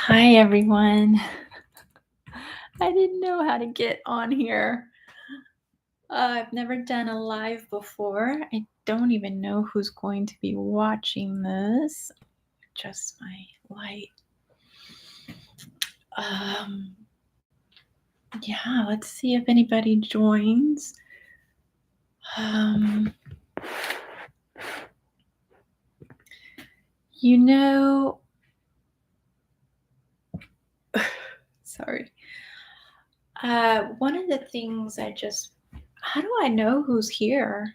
Hi, everyone. I didn't know how to get on here. I've never done a live before. I don't even know who's going to be watching this. Just my light. Um, yeah, let's see if anybody joins. Um, you know, sorry. One of the things how do I know who's here?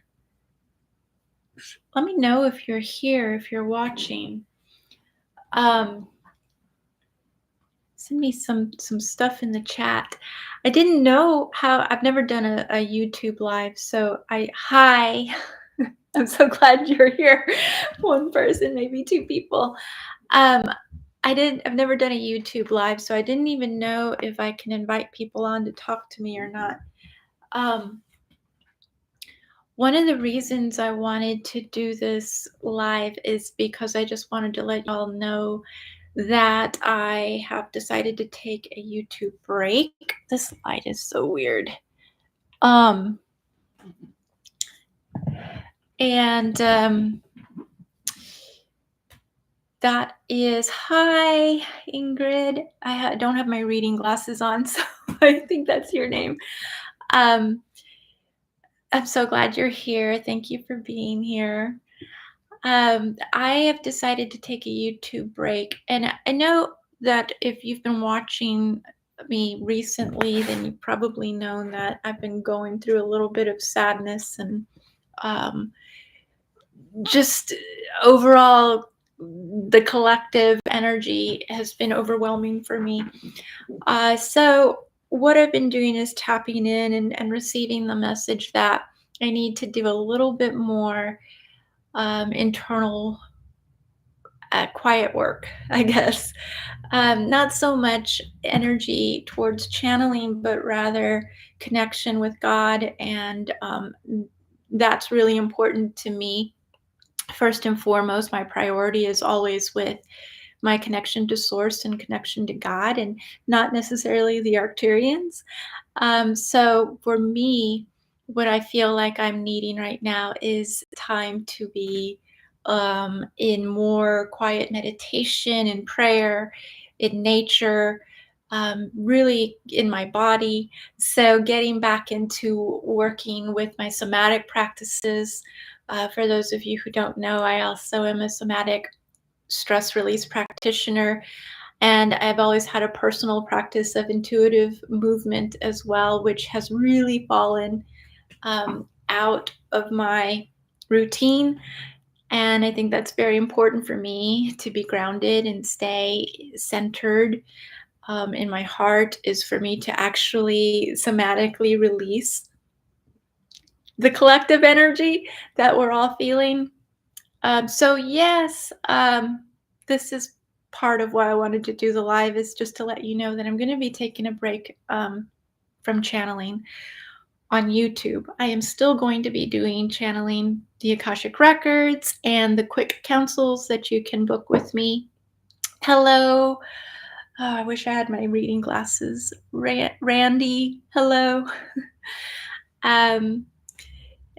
Let me know if you're here, if you're watching. Um, Send me some stuff in the chat. I didn't know how I've never done a YouTube live, so hi. I'm so glad you're here. One person, maybe two people. Um, I've never done a YouTube live, so I didn't even know if I can invite people on to talk to me or not. Um, One of the reasons I wanted to do this live is because I just wanted to let y'all know that I have decided to take a YouTube break. This light is so weird. Um, and that is hi, Ingrid. Don't have my reading glasses on, so I think that's your name. Um, I'm so glad you're here. Thank you for being here. I have decided to take a YouTube break, and I know that if you've been watching me recently, then you've probably known that I've been going through a little bit of sadness and um, just overall, the collective energy has been overwhelming for me. So, what I've been doing is tapping in and receiving the message that I need to do a little bit more internal quiet work, I guess. Not so much energy towards channeling, but rather connection with God. And that's really important to me. First and foremost, my priority is always with my connection to source and connection to God, and not necessarily the Arcturians. So for me, what I feel like I'm needing right now is time to be in more quiet meditation and prayer, in nature, really in my body. So getting back into working with my somatic practices. For those of you who don't know, I also am a somatic stress release practitioner. And I've always had a personal practice of intuitive movement as well, which has really fallen out of my routine. And I think that's very important for me to be grounded and stay centered in my heart, is for me to actually somatically release the collective energy that we're all feeling. So yes, this is part of why I wanted to do the live, is just to let you know that I'm going to be taking a break from channeling on YouTube. I am still going to be doing channeling the Akashic Records and the quick counsels that you can book with me. Hello. Oh, I wish I had my reading glasses. Randy, hello. um,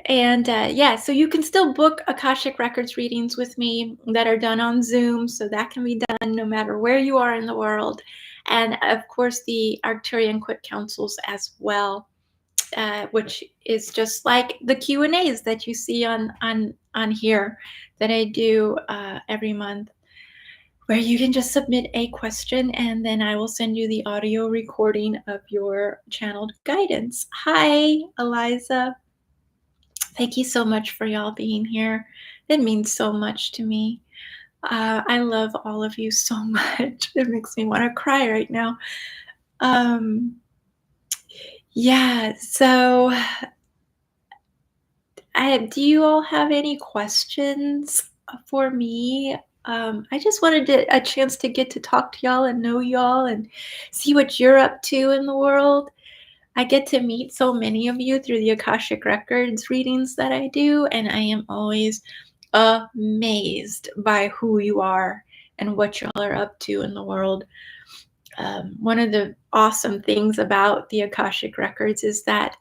And yeah, so you can still book Akashic Records readings with me that are done on Zoom. So that can be done no matter where you are in the world. And of course, the Arcturian Quick Counsels as well, which is just like the Q&As that you see on here that I do every month, where you can just submit a question and then I will send you the audio recording of your channeled guidance. Hi, Eliza. Thank you so much for y'all being here. It means so much to me. I love all of you so much. It makes me want to cry right now. Yeah, so do you all have any questions for me? I just wanted a chance to get to talk to y'all and know y'all and see what you're up to in the world. I get to meet so many of you through the Akashic Records readings that I do, and I am always amazed by who you are and what y'all are up to in the world. One of the awesome things about the Akashic Records is that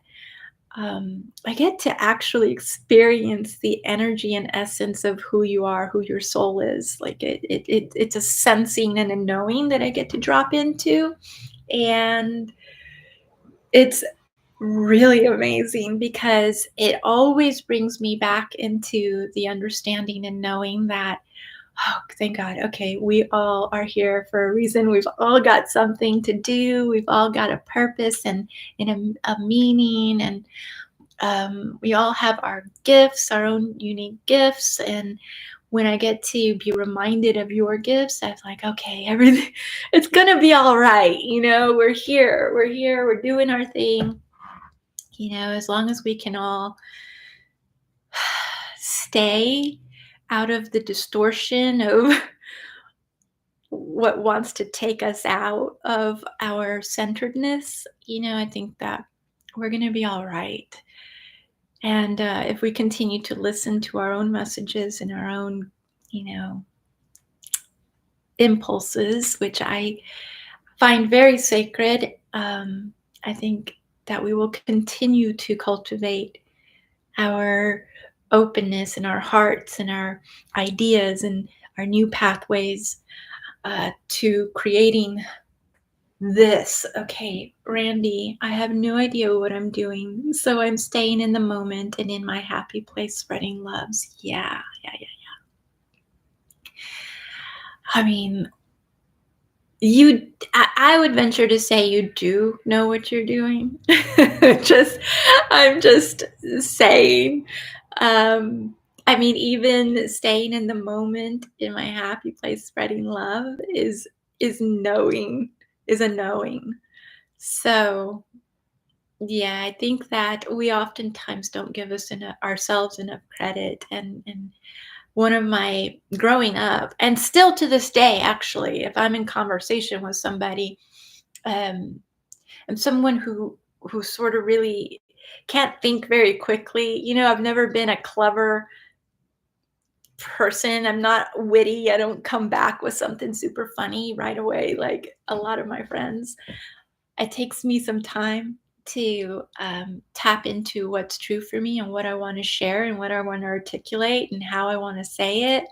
I get to actually experience the energy and essence of who you are, who your soul is. Like it's a sensing and a knowing that I get to drop into, and it's really amazing because it always brings me back into the understanding and knowing that, oh, thank God. Okay, we all are here for a reason. We've all got something to do. We've all got a purpose and a meaning, and we all have our gifts, our own unique gifts. And when I get to be reminded of your gifts, I'm like, okay, everything, it's gonna be all right. We're here. We're here. We're doing our thing. As long as we can all stay out of the distortion of what wants to take us out of our centeredness, I think that we're going to be all right. And if we continue to listen to our own messages and our own, you know, impulses, which I find very sacred, I think that we will continue to cultivate our openness and our hearts and our ideas and our new pathways to creating this. Okay, Randy, I have no idea what I'm doing, so I'm staying in the moment and in my happy place, spreading loves. Yeah, yeah, yeah. I mean, I would venture to say you do know what you're doing. just, I'm just saying. Um, I mean, even staying in the moment in my happy place, spreading love is knowing, is a knowing. So yeah, I think that we oftentimes don't give ourselves enough credit, and one of my growing up, and still to this day, actually, if I'm in conversation with somebody, um, I'm someone who sort of really can't think very quickly. I've never been a clever person. I'm not witty. I don't come back with something super funny right away, like a lot of my friends. It takes me some time to tap into what's true for me and what I want to share and what I want to articulate and how I want to say it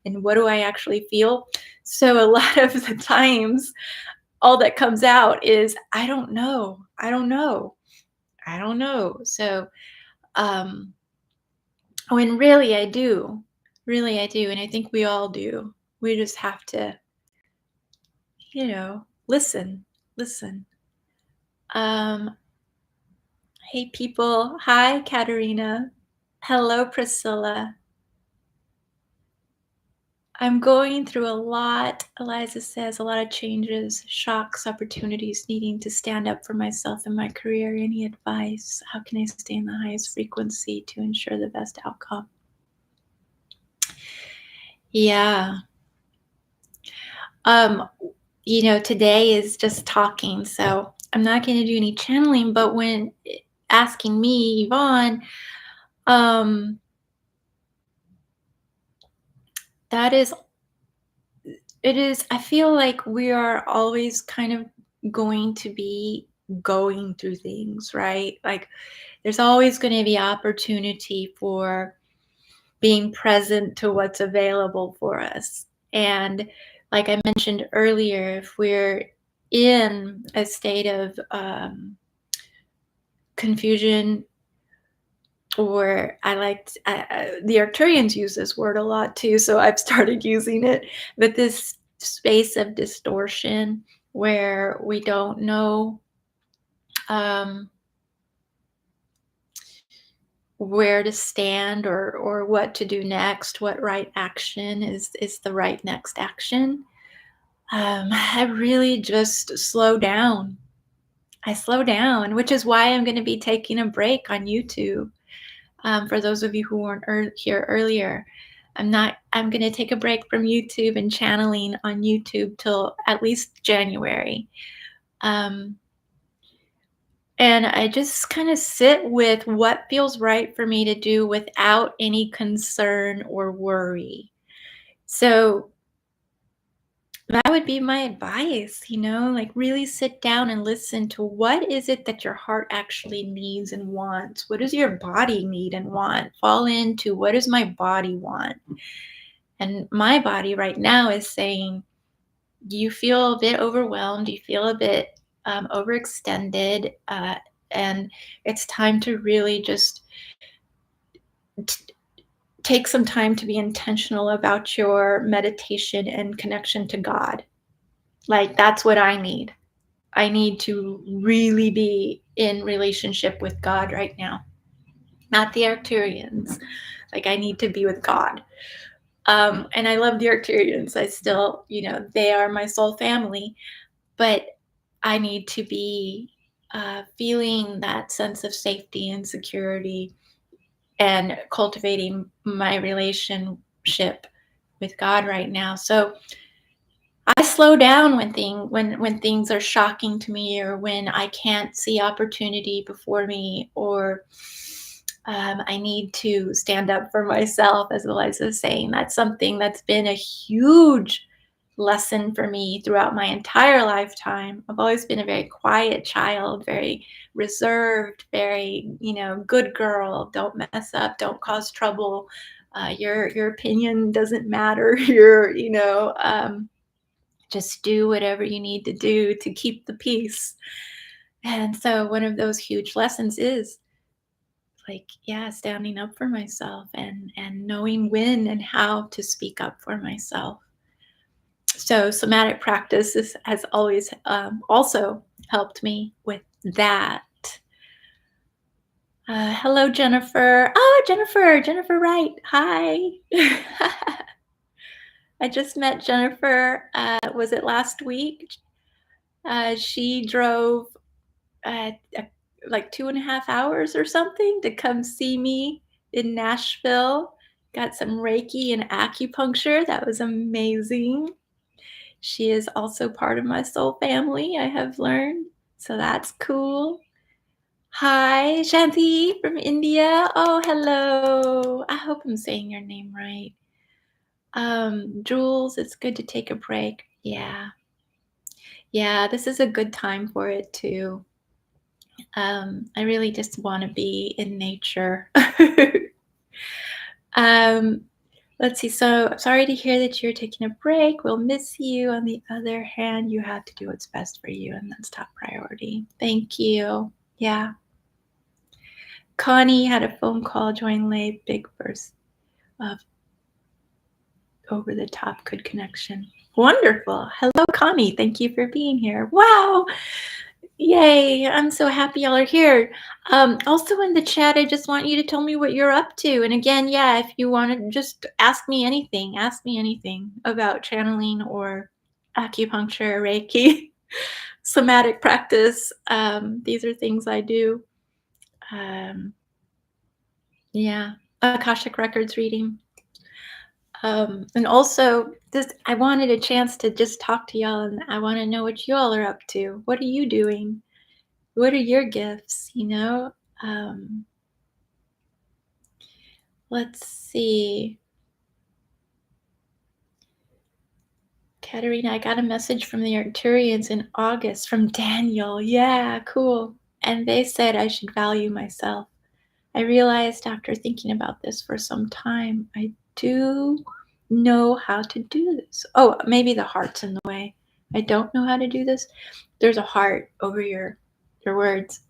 and what do I actually feel. So a lot of the times, all that comes out is, I don't know. I don't know. I don't know. So, when really I do. Really I do. And I think we all do. We just have to, listen. Listen. Um, Hey, people. Hi, Katerina. Hello, Priscilla. I'm going through a lot, Eliza says, a lot of changes, shocks, opportunities, needing to stand up for myself and my career. Any advice? How can I stay in the highest frequency to ensure the best outcome? Yeah. Um, today is just talking, so I'm not going to do any channeling, but when asking me, Yvonne, um, that is it is, I feel like we are always kind of going to be going through things, right? Like there's always going to be opportunity for being present to what's available for us. And like I mentioned earlier, if we're in a state of confusion, or the Arcturians use this word a lot too, so I've started using it, but this space of distortion where we don't know um, where to stand or what to do next, what right action is the right next action. I really just slow down. I slow down, which is why I'm going to be taking a break on YouTube. For those of you who weren't here earlier, I'm going to take a break from YouTube and channeling on YouTube till at least January. And I just kind of sit with what feels right for me to do without any concern or worry. So That would be my advice, like really sit down and listen to what is it that your heart actually needs and wants? What does your body need and want? Fall into what does my body want? And my body right now is saying, you feel a bit overwhelmed, you feel a bit overextended, and it's time to really just t- take some time to be intentional about your meditation and connection to God. Like, that's what I need. I need to really be in relationship with God right now, not the Arcturians. Like, I need to be with God. And I love the Arcturians. I still, they are my soul family, but I need to be feeling that sense of safety and security and cultivating my relationship with God right now. So I slow down when things are shocking to me, or when I can't see opportunity before me, or I need to stand up for myself, as Eliza was saying. That's something that's been a huge lesson for me throughout my entire lifetime. I've always been a very quiet child, very reserved, very, good girl. Don't mess up, don't cause trouble. Your opinion doesn't matter. Just do whatever you need to do to keep the peace. And so one of those huge lessons is, like, yeah, standing up for myself and knowing when and how to speak up for myself. So somatic practice has always also helped me with that. Hello, Jennifer. Oh, Jennifer Wright. Hi. I just met Jennifer. Was it last week? She drove like 2.5 hours or something to come see me in Nashville. Got some Reiki and acupuncture. That was amazing. She is also part of my soul family, I have learned. So that's cool. Hi, Shanti from India. Oh, hello. I hope I'm saying your name right. Jules, it's good to take a break. Yeah. Yeah, this is a good time for it too. I really just want to be in nature. um, let's see. So I'm sorry to hear that you're taking a break. We'll miss you. On the other hand, you have to do what's best for you, and that's top priority. Thank you. Yeah. Connie had a phone call, joined late, big burst of over the top good connection. Wonderful. Hello, Connie. Thank you for being here. Wow. Yay, I'm so happy y'all are here. Also in the chat, I just want you to tell me what you're up to. And again, yeah, if you want to just ask me anything about channeling or acupuncture, Reiki, somatic practice. These are things I do. Yeah, Akashic Records reading. And also, I wanted a chance to just talk to y'all, and I want to know what y'all are up to. What are you doing? What are your gifts? Um, let's see. Katerina, I got a message from the Arcturians in August from Daniel. Yeah, cool. And they said I should value myself. I realized after thinking about this for some time, I do know how to do this. Oh, maybe the heart's in the way. I don't know how to do this. There's a heart over your words.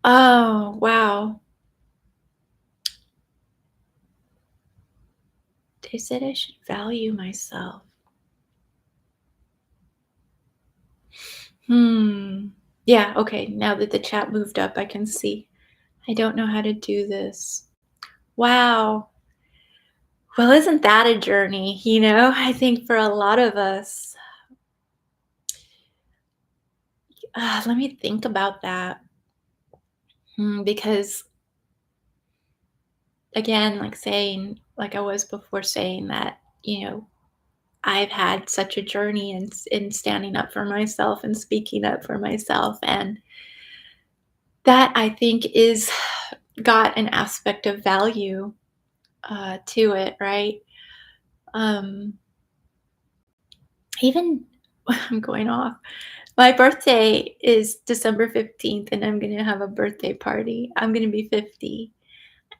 Oh, wow. They said I should value myself. Yeah, okay. Now that the chat moved up, I can see. I don't know how to do this. Wow. Well, isn't that a journey? I think for a lot of us. Let me think about that. Because again, like I was before saying that, I've had such a journey in standing up for myself and speaking up for myself. And that, I think, is got an aspect of value to it, right? Um, even I'm going off. My birthday is December 15th, and I'm gonna have a birthday party. I'm gonna be 50,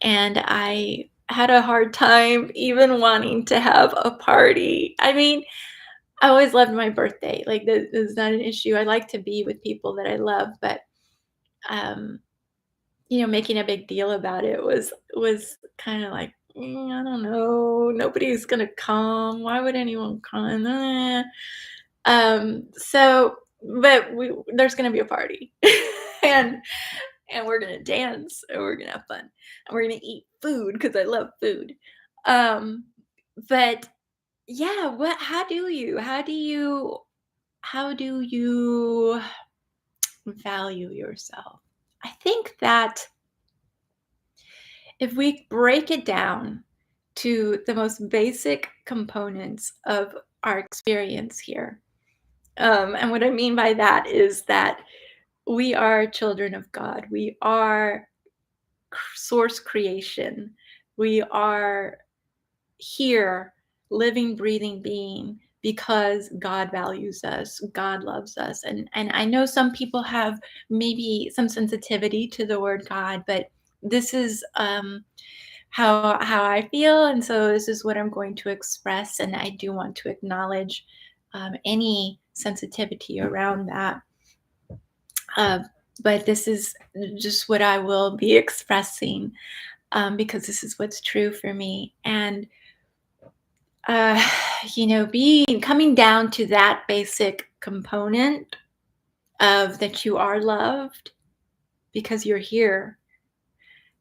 and I had a hard time even wanting to have a party. I mean, I always loved my birthday, like, this is not an issue. I like to be with people that I love, but, um, making a big deal about it was kinda like, I don't know, nobody's gonna come. Why would anyone come? So but there's gonna be a party. And we're gonna dance, and we're gonna have fun, and we're gonna eat food because I love food. Um, but yeah, how do you value yourself? I think that if we break it down to the most basic components of our experience here, and what I mean by that is that we are children of God. We are source creation. We are here, living, breathing being because God values us, God loves us. And I know some people have maybe some sensitivity to the word God, but this is how I feel, and so this is what I'm going to express. And I do want to acknowledge any sensitivity around that. Uh, but this is just what I will be expressing, because this is what's true for me. And uh, being coming down to that basic component of that you are loved because you're here.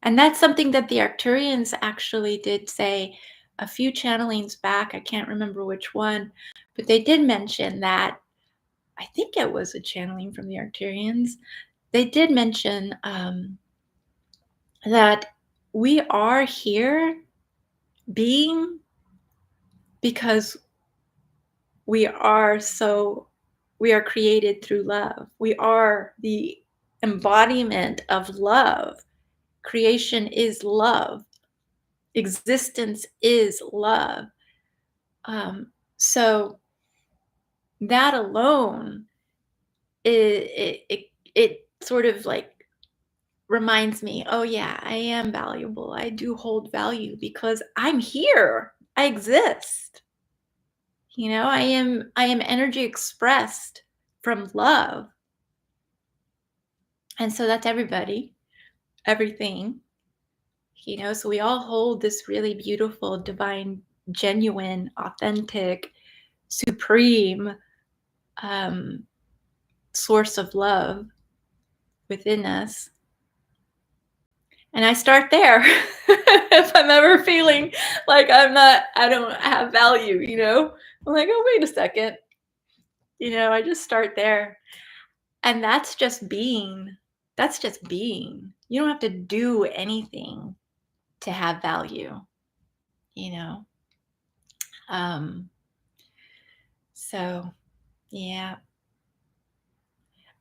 And that's something that the Arcturians actually did say a few channelings back. I can't remember which one, but they did mention that. I think it was a channeling from the Arcturians. They did mention that we are here being because we are created through love. We are the embodiment of love. Creation is love. Existence is love. So that alone, it sort of like reminds me, oh yeah, I am valuable. I do hold value because I'm here. I exist. I am energy expressed from love. And so that's everybody, everything, so we all hold this really beautiful, divine, genuine, authentic, supreme um, source of love within us. And I start there. If I'm ever feeling like I don't have value, I'm like, oh, wait a second. I just start there. And that's just being. That's just being. You don't have to do anything to have value, you know? Um, so yeah,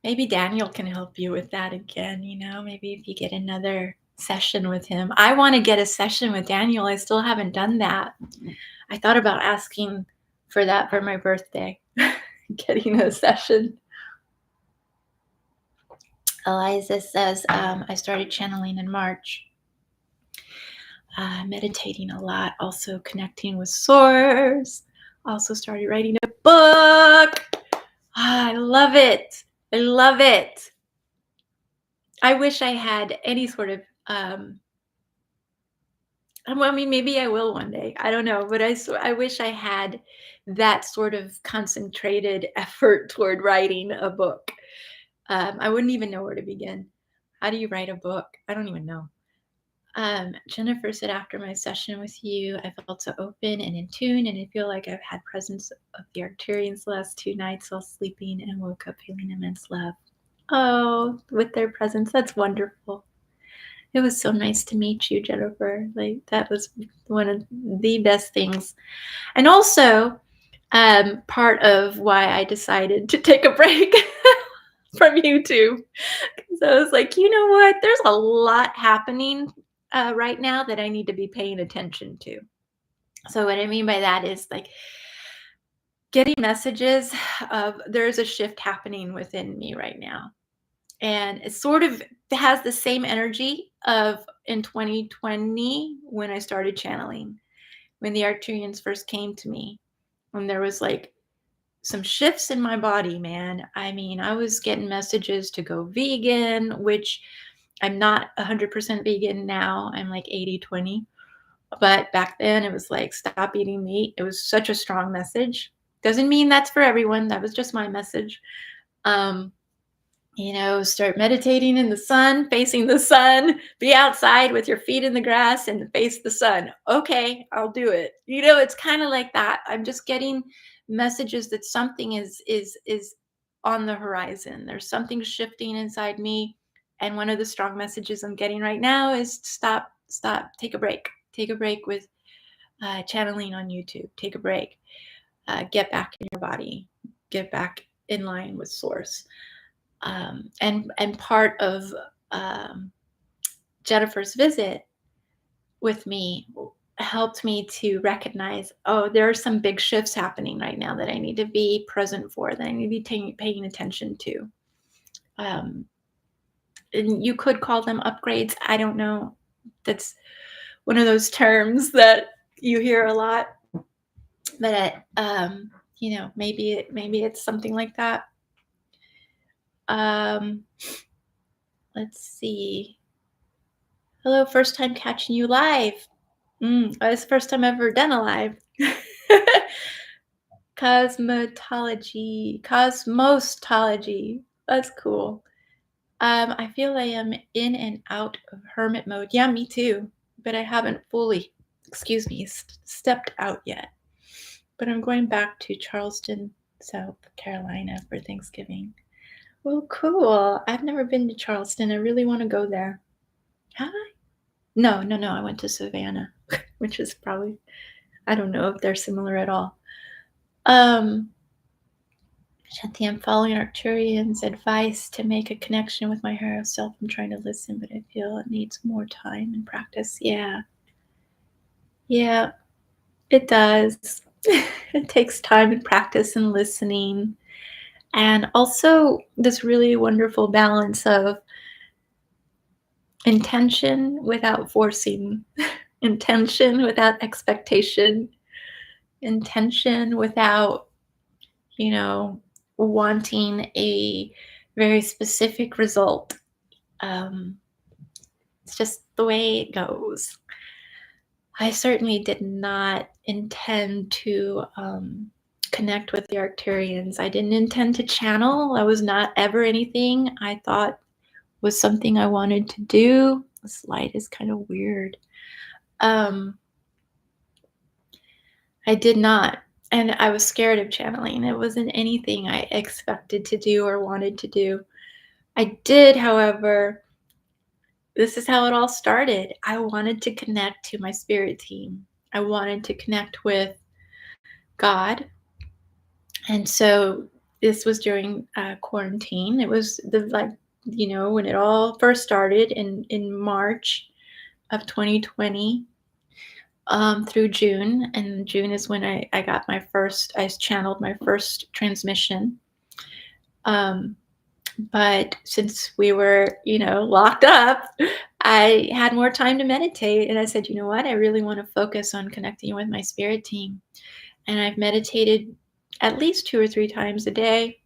maybe Daniel can help you with that again, maybe if you get another session with him. I want to get a session with Daniel. I still haven't done that. I thought about asking for that for my birthday, getting a session. Eliza says, I started channeling in March. Meditating a lot, also connecting with Source. Also started writing a book. I love it. I love it. I wish I had any sort of, maybe I will one day. I don't know, but I wish I had that sort of concentrated effort toward writing a book. I wouldn't even know where to begin. How do you write a book? I don't even know. Jennifer said, after my session with you, I felt so open and in tune, and I feel like I've had presence of the Arcturians the last 2 nights while sleeping and woke up feeling immense love. Oh, with their presence. That's wonderful. It was so nice to meet you, Jennifer. Like, that was one of the best things. And also, part of why I decided to take a break from YouTube. So I was like, you know what? There's a lot happening right now that I need to be paying attention to. So what I mean by that is, like, getting messages of there's a shift happening within me right now. And it sort of has the same energy of in 2020 when I started channeling, when the Arcturians first came to me, when there was like some shifts in my body, man. I mean, I was getting messages to go vegan, which I'm not 100% vegan now. I'm like 80-20. But back then it was like, stop eating meat. It was such a strong message. Doesn't mean that's for everyone. That was just my message. Um, start meditating in the sun, facing the sun, be outside with your feet in the grass and face the sun. Okay, I'll do it. It's kind of like that. I'm just getting messages that something is on the horizon. There's something shifting inside me. And one of the strong messages I'm getting right now is stop, take a break. Take a break with channeling on YouTube. Take a break. Get back in your body. Get back in line with source. And part of um, Jennifer's visit with me helped me to recognize, oh, there are some big shifts happening right now that I need to be present for, that I need to be paying attention to. Um, and you could call them upgrades. I don't know. That's one of those terms that you hear a lot, but maybe it's something like that. Um, let's see. Hello, first time catching you live. It's the first time I've ever done a live. Cosmostology. That's cool. I feel I am in and out of hermit mode. Yeah, me too. But I haven't fully, excuse me, stepped out yet. But I'm going back to Charleston, South Carolina for Thanksgiving. Well, cool. I've never been to Charleston. I really want to go there. Have I? No. I went to Savannah, which is probably, I don't know if they're similar at all. Shanti, I'm following Arcturian's advice to make a connection with my higher self. I'm trying to listen, but I feel it needs more time and practice. Yeah, it does. It takes time and practice and listening. And also this really wonderful balance of intention without forcing, intention without expectation, intention without, wanting a very specific result. It's just the way it goes. I certainly did not intend to connect with the Arcturians. I didn't intend to channel. I was not ever anything I thought was something I wanted to do. This light is kind of weird. I did not. And I was scared of channeling. It wasn't anything I expected to do or wanted to do. I did, however, this is how it all started. I wanted to connect to my spirit team. I wanted to connect with God. And so this was during quarantine. It was when it all first started in March of 2020 through June. And June is when I channeled my first transmission. But since we were, locked up, I had more time to meditate. And I said, you know what? I really want to focus on connecting with my spirit team. And I've meditated at least 2 or 3 times a day.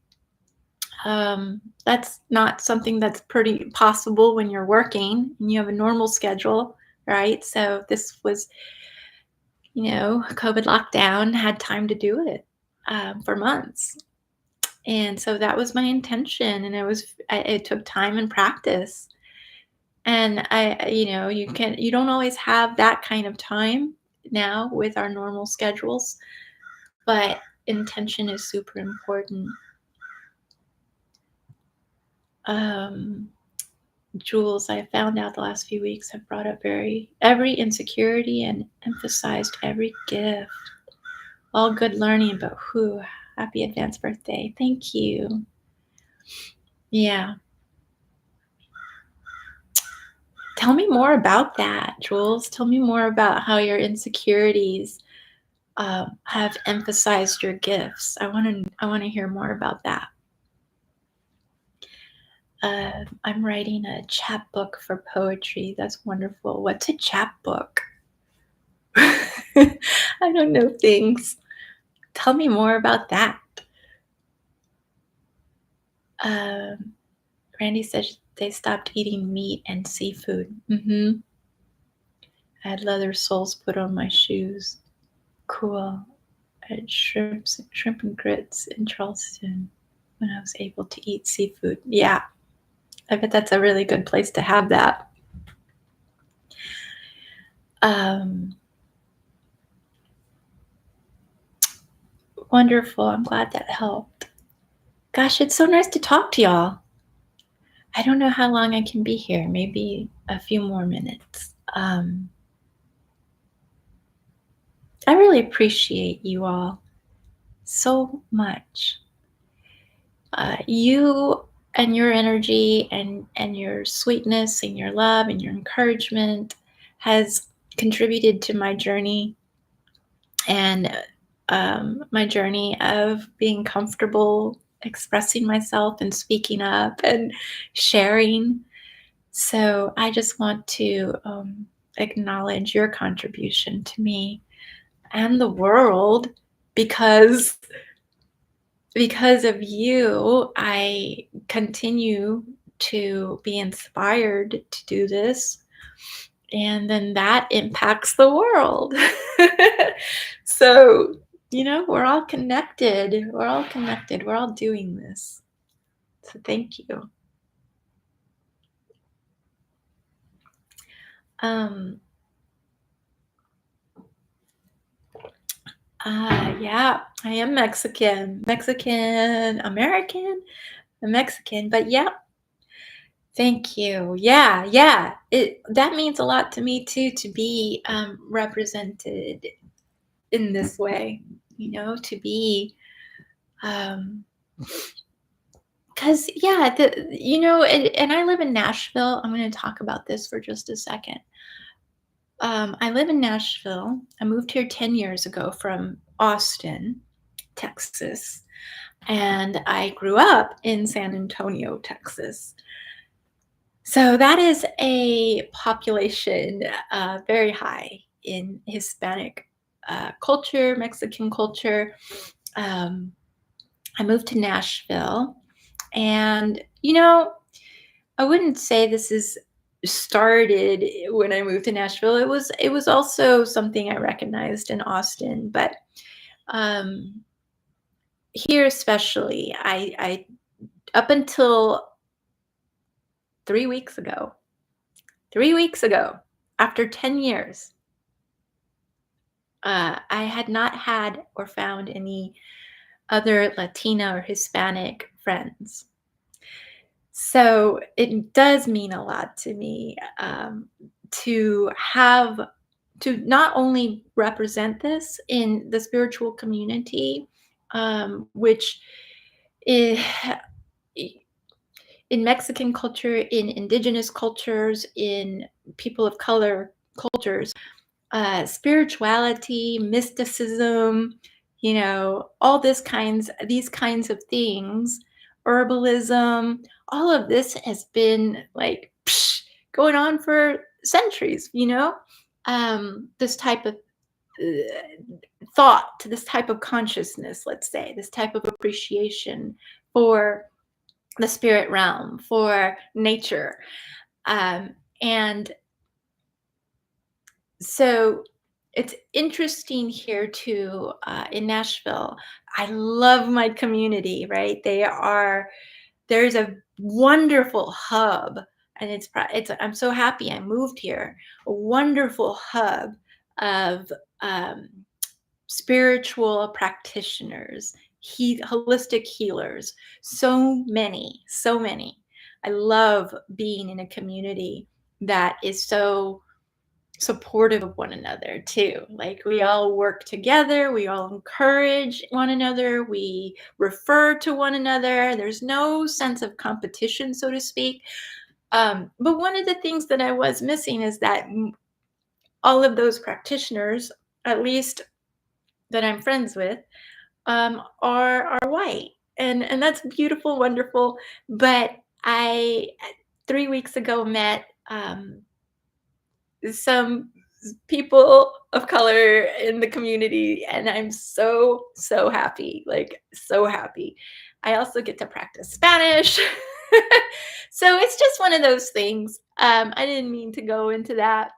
That's not something that's pretty possible when you're working and you have a normal schedule, right? So this was, COVID lockdown, had time to do it for months. And so that was my intention. And it took time and practice. And you don't always have that kind of time now with our normal schedules, but intention is super important. Jules, I found out the last few weeks have brought up every insecurity and emphasized every gift. All good learning, but happy advanced birthday. Thank you. Yeah. Tell me more about that, Jules. Tell me more about how your insecurities have emphasized your gifts. I want to hear more about that. I'm writing a chapbook for poetry. That's wonderful. What's a chapbook? I don't know things. Tell me more about that. Um, Randy says they stopped eating meat and seafood. I had leather soles put on my shoes. Cool. I had shrimp and grits in Charleston when I was able to eat seafood. Yeah, I bet that's a really good place to have that. Wonderful. I'm glad that helped. Gosh, it's so nice to talk to y'all. I don't know how long I can be here. Maybe a few more minutes. I really appreciate you all so much. You and your energy and your sweetness and your love and your encouragement has contributed to my journey and my journey of being comfortable expressing myself and speaking up and sharing. So I just want to acknowledge your contribution to me and the world because of you, I continue to be inspired to do this. And then that impacts the world. So, we're all connected. We're all connected. We're all doing this. So, thank you. Um, yeah, I am Mexican, American, Mexican, but yeah, thank you. Yeah, yeah. That means a lot to me too, to be represented in this way, to be, because yeah, and I live in Nashville. I'm going to talk about this for just a second. I live in Nashville. I moved here 10 years ago from Austin, Texas, and I grew up in San Antonio, Texas. So that is a population very high in Hispanic culture, Mexican culture. Um, I moved to Nashville, and I wouldn't say this is started when I moved to Nashville. It was also something I recognized in Austin, but um, here especially, I up until 3 weeks ago. 3 weeks ago, after 10 years, I had not had or found any other Latina or Hispanic friends. So it does mean a lot to me to have to not only represent this in the spiritual community, which is, in Mexican culture, in indigenous cultures, in people of color cultures, spirituality, mysticism, all these kinds of things, herbalism, all of this has been like going on for centuries. This type of thought, this type of consciousness, let's say, this type of appreciation for the spirit realm, for nature, and so it's interesting here too, in Nashville. I love my community, right? There's a wonderful hub, and I'm so happy I moved here. A wonderful hub of um, spiritual practitioners, holistic healers. So many, so many. I love being in a community that is so supportive of one another too. Like, we all work together, we all encourage one another, we refer to one another. There's no sense of competition, so to speak. But one of the things that I was missing is that all of those practitioners, at least that I'm friends with are white, and that's beautiful, wonderful. But I 3 weeks ago met some people of color in the community, and I'm so happy, like so happy. I also get to practice Spanish. So it's just one of those things. I didn't mean to go into that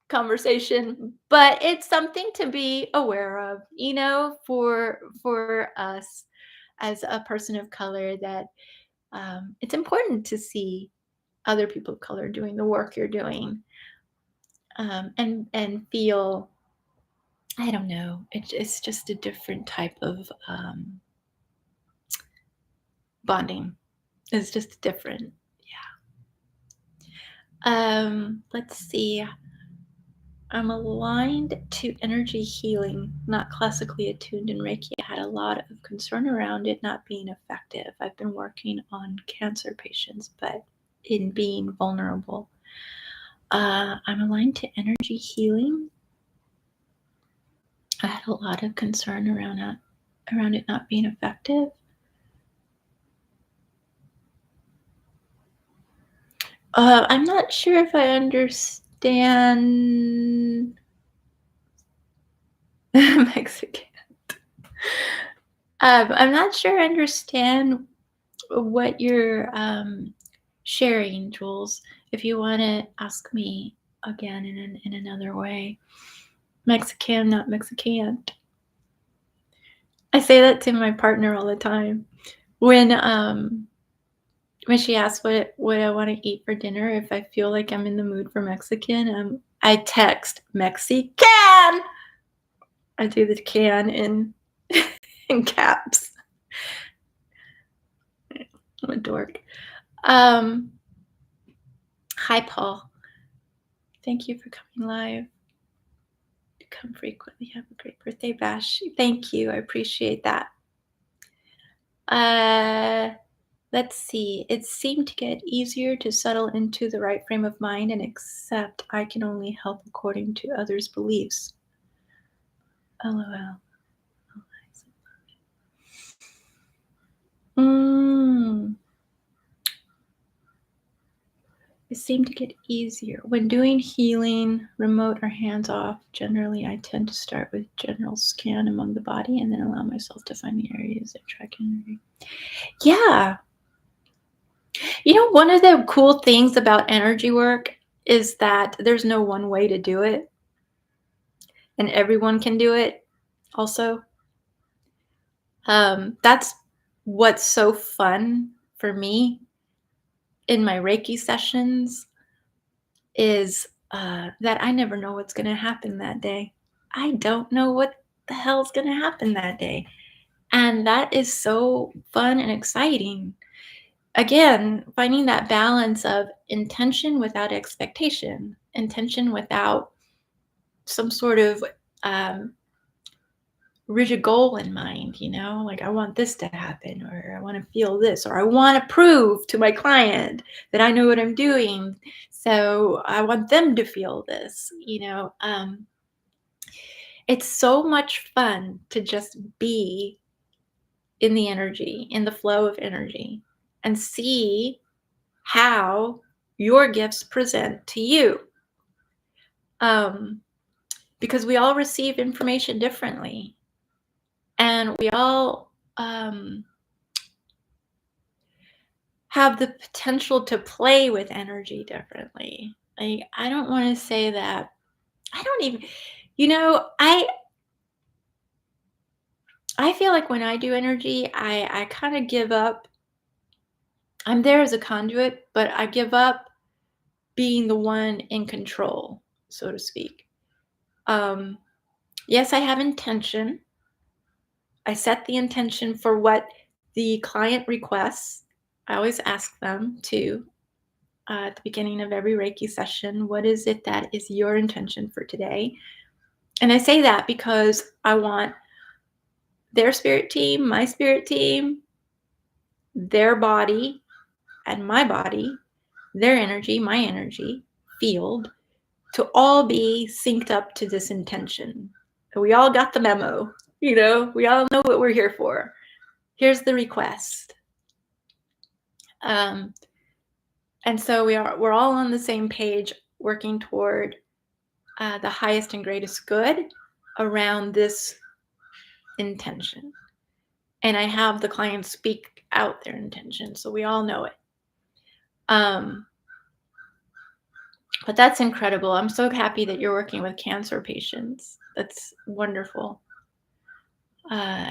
conversation, but it's something to be aware of, for us as a person of color, that it's important to see other people of color doing the work you're doing, and feel, I don't know, it's just a different type of bonding. It's just different. Yeah. Let's see. I'm aligned to energy healing, not classically attuned in Reiki. I had a lot of concern around it not being effective. I've been working on cancer patients, but in being vulnerable. I'm aligned to energy healing. I had a lot of concern around it not being effective. I'm not sure if I understand Mexican. I'm not sure I understand what you're sharing, Jules. If you want to ask me again in another way, Mexican, not Mexican. I say that to my partner all the time. When she asks what I want to eat for dinner, if I feel like I'm in the mood for Mexican, I text Mexican. I do the can in in caps. I'm a dork. Um, Hi, Paul. Thank you for coming live. Come frequently. Have a great birthday, Bash. Thank you. I appreciate that. Let's see. It seemed to get easier to settle into the right frame of mind and accept I can only help according to others' beliefs. LOL. Mm. It seemed to get easier. When doing healing, remote or hands off, generally I tend to start with general scan among the body and then allow myself to find the areas that track energy. Yeah. One of the cool things about energy work is that there's no one way to do it, and everyone can do it also. That's what's so fun for me in my Reiki sessions is that I never know what's going to happen that day. I don't know what the hell's going to happen that day. And that is so fun and exciting. Again, finding that balance of intention without expectation, intention without some sort of um, rigid goal in mind, like I want this to happen, or I want to feel this, or I want to prove to my client that I know what I'm doing. So I want them to feel this. It's so much fun to just be in the energy, in the flow of energy, and see how your gifts present to you. Because we all receive information differently, and we all have the potential to play with energy differently. Like, I don't want to say that. I don't even, you know, I feel like when I do energy, I kind of give up. I'm there as a conduit, but I give up being the one in control, so to speak. Yes, I have intention. I set the intention for what the client requests. I always ask them to, at the beginning of every Reiki session, what is it that is your intention for today? And I say that because I want their spirit team, my spirit team, their body, and my body, their energy, my energy field, to all be synced up to this intention. We all got the memo, we all know what we're here for. Here's the request. Um, and so we're all on the same page, working toward the highest and greatest good around this intention. And I have the clients speak out their intention, so we all know it. Um, but that's incredible. I'm so happy that you're working with cancer patients. That's wonderful. Uh,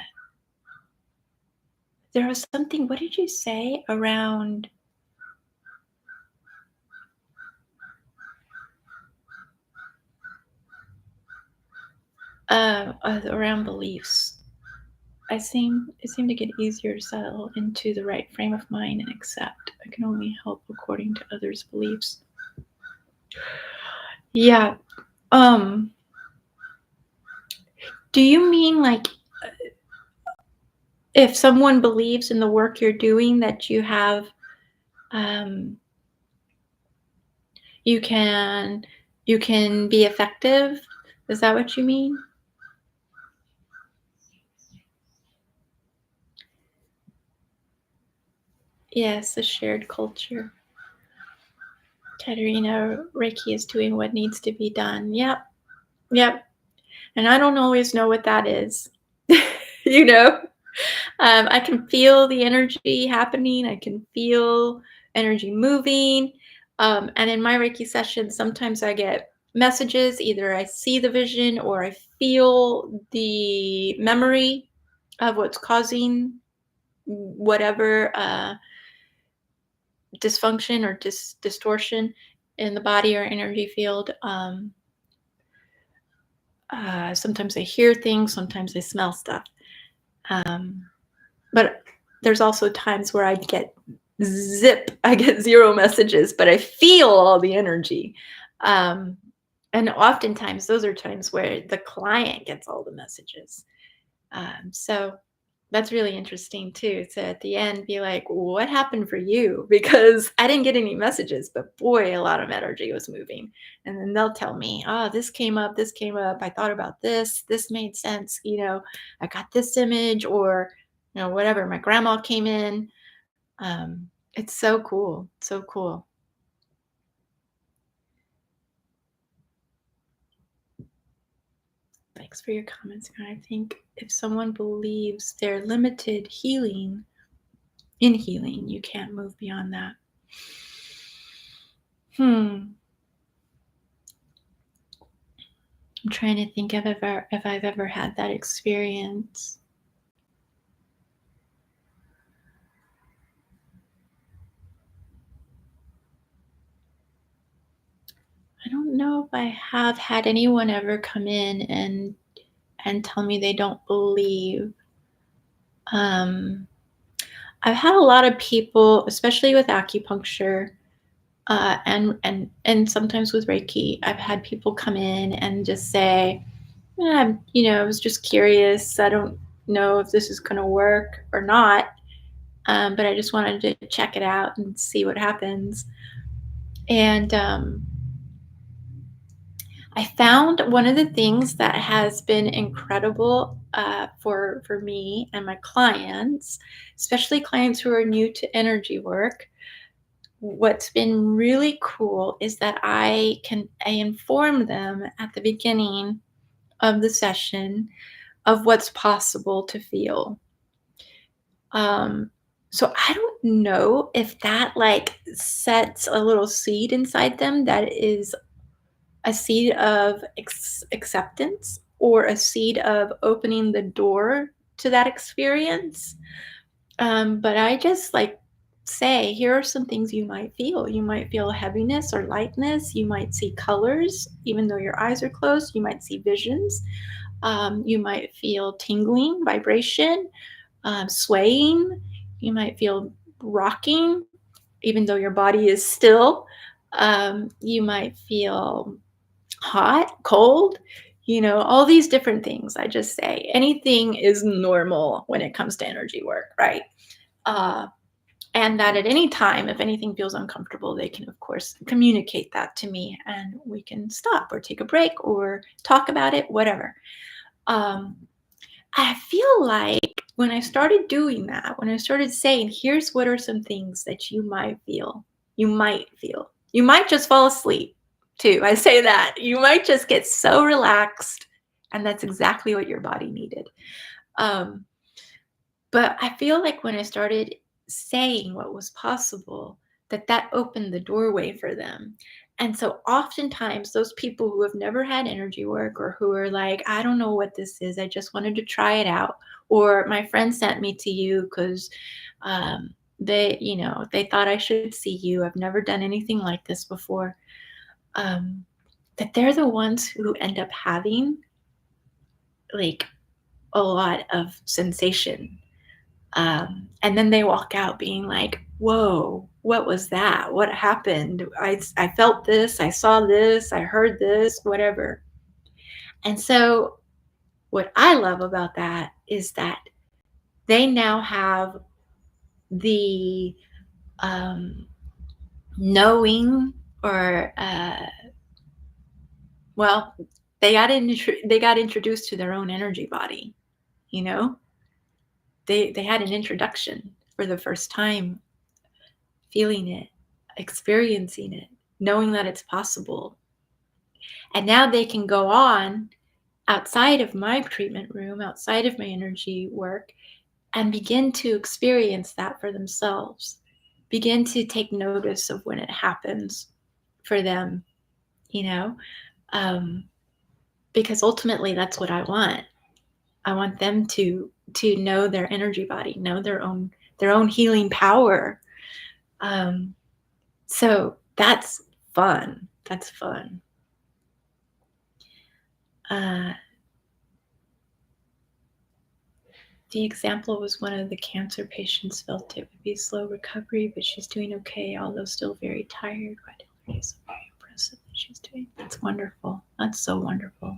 there was something, what did you say around around beliefs? It seemed to get easier to settle into the right frame of mind and accept. I can only help according to others' beliefs. Yeah. Um, do you mean like if someone believes in the work you're doing that you have, um, you can be effective? Is that what you mean? Yes, a shared culture. Katerina, Reiki is doing what needs to be done. Yep, yep. And I don't always know what that is. you know, I can feel the energy happening. I can feel energy moving. And in my Reiki session, sometimes I get messages. Either I see the vision or I feel the memory of what's causing whatever dysfunction or distortion in the body or energy field. Sometimes I hear things, sometimes I smell stuff. But there's also times where I get zero messages, but I feel all the energy. Um, and oftentimes those are times where the client gets all the messages. So that's really interesting too. To at the end be like, what happened for you? Because I didn't get any messages, but boy, a lot of energy was moving. And then they'll tell me, oh, this came up, this came up. I thought about this made sense. I got this image, or, whatever. My grandma came in. It's so cool. So cool. Thanks for your comments. And I think if someone believes they're limited in healing, you can't move beyond that. I'm trying to think if I've ever had that experience. I don't know if I have had anyone ever come in and tell me they don't believe. Um, I've had a lot of people, especially with acupuncture, and sometimes with Reiki. I've had people come in and just say, I was just curious. I don't know if this is going to work or not, but I just wanted to check it out and see what happens. And I found one of the things that has been incredible for me and my clients, especially clients who are new to energy work. What's been really cool is that I inform them at the beginning of the session of what's possible to feel. So I don't know if that like sets a little seed inside them that is a seed of acceptance or a seed of opening the door to that experience. But I just like say, here are some things you might feel. You might feel heaviness or lightness. You might see colors, even though your eyes are closed. You might see visions. You might feel tingling, vibration, swaying. You might feel rocking, even though your body is still. You might feel hot, cold, all these different things. I just say anything is normal when it comes to energy work, right? Uh, and that at any time, if anything feels uncomfortable, they can, of course, communicate that to me and we can stop or take a break or talk about it, whatever. Um, I feel like when I started doing that, when I started saying, here's what are some things that you might just fall asleep too. I say that. You might just get so relaxed, and that's exactly what your body needed. Um, but I feel like when I started saying what was possible, that opened the doorway for them. And so oftentimes those people who have never had energy work or who are like, I don't know what this is, I just wanted to try it out. Or my friend sent me to you because they thought I should see you. I've never done anything like this before. Um, that they're the ones who end up having like a lot of sensation, and then they walk out being like, whoa, what was that? What happened? I felt this, I saw this, I heard this, whatever. And so, what I love about that is that they now have the um, knowing or, well, they got introduced to their own energy body, you know? They had an introduction for the first time, feeling it, experiencing it, knowing that it's possible. And now they can go on outside of my treatment room, outside of my energy work, and begin to experience that for themselves. Begin to take notice of when it happens for them, you know, um, because ultimately that's what I want. I want them to know their energy body, know their own healing power. Um, So that's fun. That's fun. Uh, the example was one of the cancer patients felt it would be slow recovery, but she's doing okay, although still very tired. Quite so very impressive that she's doing. That's wonderful. That's so wonderful.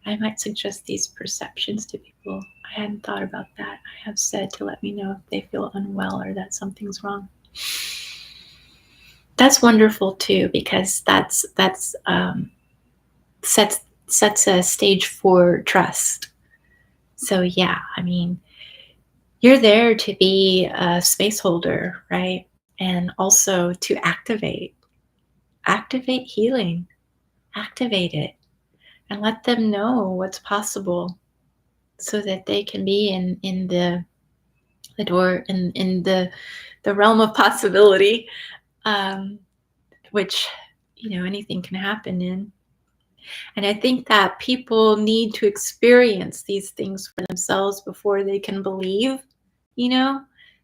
I might suggest these perceptions to people. I hadn't thought about that. I have said to let me know if they feel unwell or that something's wrong. That's wonderful too, because that's sets a stage for trust. So yeah, I mean, you're there to be a space holder, right? And also to activate healing, activate it, and let them know what's possible, so that they can be in the door in the realm of possibility, um, which anything can happen in. And I think that people need to experience these things for themselves before they can believe, you know?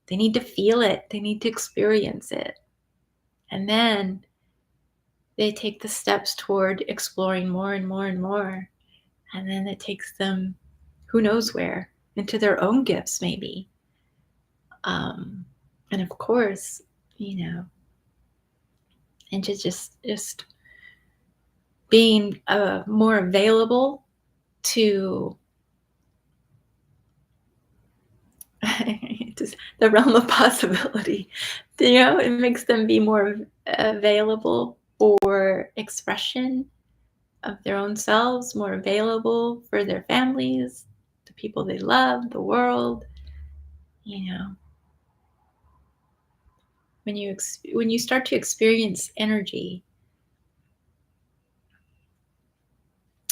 They need to feel it, they need to experience it. And then they take the steps toward exploring more and more and more. And then it takes them who knows where, into their own gifts, maybe. Um, and of course, and to just being more available to just the realm of possibility. It makes them be more available for expression of their own selves, more available for their families, the people they love, the world. You know, when you start to experience energy,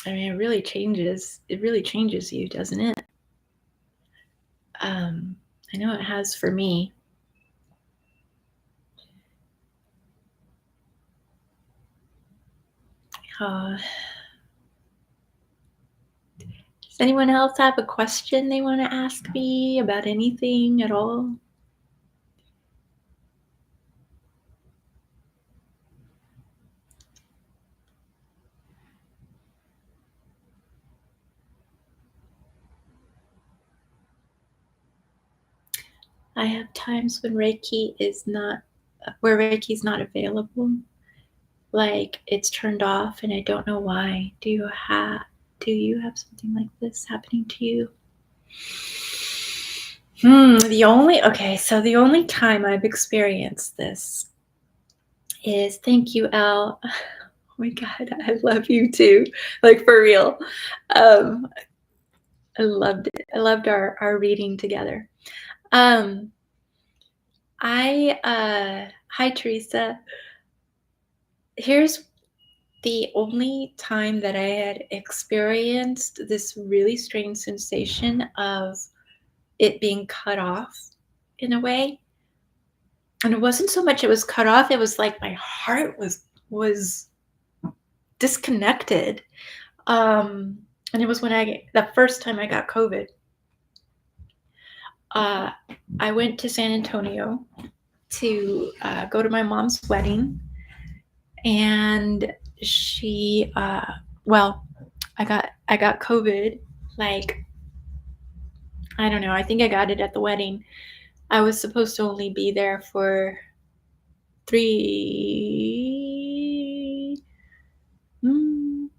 I mean, it really changes. It really changes you, doesn't it? I know it has for me. Uh, Does anyone else have a question they want to ask me about anything at all? I have times when Reiki is not, where Reiki is not available, like it's turned off, and I don't know why. Do you have something like this happening to you? The only time I've experienced this is, thank you, Elle. my God, I love you too. Like for real. Um, I loved it. I loved our reading together. Um, Hi Teresa. Here's the only time that I had experienced this really strange sensation of it being cut off in a way. And it wasn't so much it was cut off, it was like my heart was disconnected. And it was when the first time I got COVID. Uh, I went to San Antonio to go to my mom's wedding, and she, well, I got COVID. Like, I don't know. I think I got it at the wedding. I was supposed to only be there for three, mm,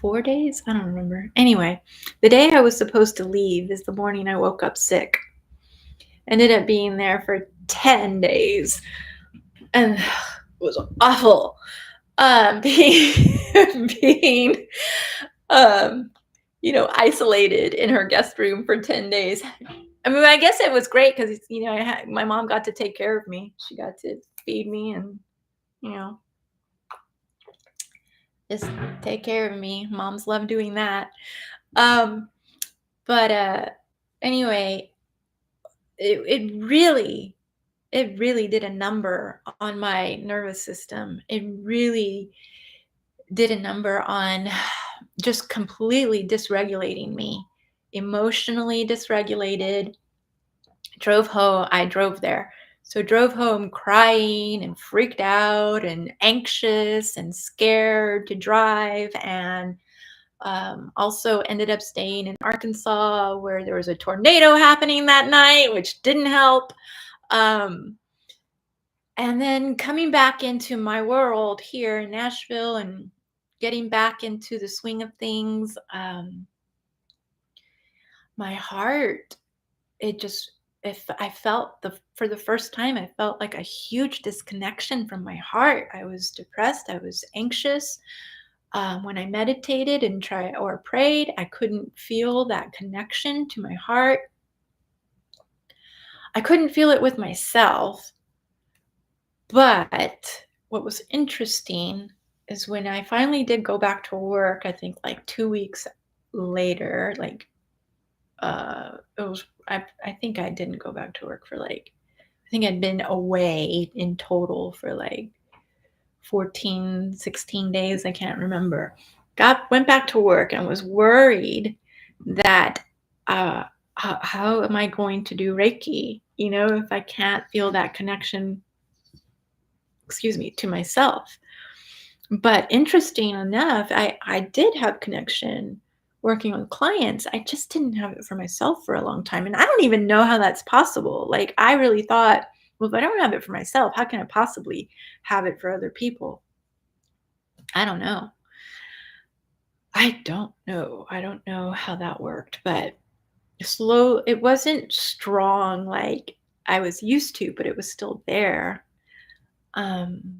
4 days. I don't remember. Anyway, the day I was supposed to leave is the morning I woke up sick. Ended up being there for 10 days, and it was awful. Being um, isolated in her guest room for 10 days. I mean, I guess it was great because, my mom got to take care of me. She got to feed me and, you know, just take care of me. Moms love doing that. Um, but anyway, it really did a number on my nervous system. It really did a number on just completely dysregulating me, emotionally dysregulated. I drove there. So drove home crying and freaked out and anxious and scared to drive, and also ended up staying in Arkansas where there was a tornado happening that night, which didn't help. Um, and then coming back into my world here in Nashville and getting back into the swing of things, my heart, it just, if I felt for the first time, I felt like a huge disconnection from my heart. I was depressed. I was anxious. When I meditated and prayed, I couldn't feel that connection to my heart. I couldn't feel it with myself. But what was interesting is when I finally did go back to work, I think like 2 weeks later, I think I didn't go back to work for I think I'd been away in total for 14, 16 days. I can't remember. Went back to work and was worried that how am I going to do Reiki? If I can't feel that connection, to myself. But interesting enough, I did have connection working with clients. I just didn't have it for myself for a long time. And I don't even know how that's possible. Like, I really thought, well, if I don't have it for myself, how can I possibly have it for other people? I don't know. I don't know how that worked, but it wasn't strong like I was used to, but it was still there. Um,